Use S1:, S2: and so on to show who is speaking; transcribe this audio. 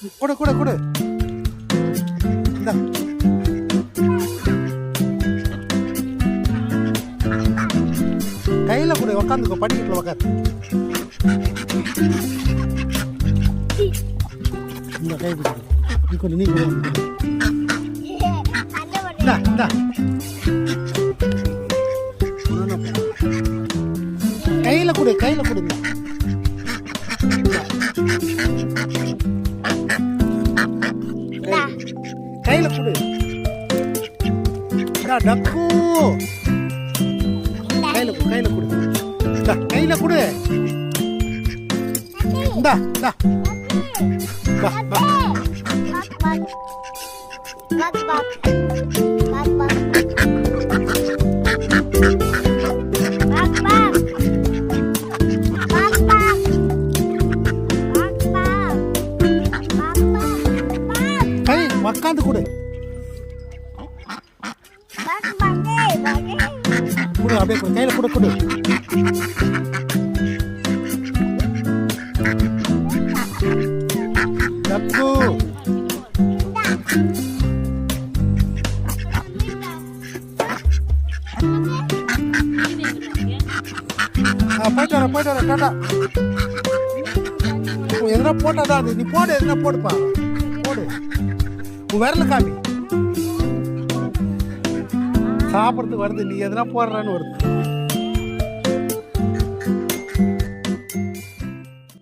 S1: கொடு கொடு கொடு. இந்தா. கையில கொடு, உக்காந்துக்கோ, படிக்கட்டுல உக்காந்து. இந்த கை பிடிக்கும். நீ கொடு, நீ கொடு. இந்தா இந்தா. கையில கொடு, கையில கொடுங்க. கையில கொடு. டக்கு கையில கொடு, கையில கொடு. கையில கொடு. இந்தா இந்தா. கை உக்காந்து கொடு. கொடு, அப்படியே கொடு, கையில கொடு கொடு. டக்கு. போயிட்டு வர போயிட்டு வர டாடா. எதுனா போட்டாதான் அது. நீ போடு, எதுனா போடுப்பா, போடு. உன் விரல காமி. சாப்பிட்றதுக்கு வருது, நீ எதுனா போடுறான்னு வருது.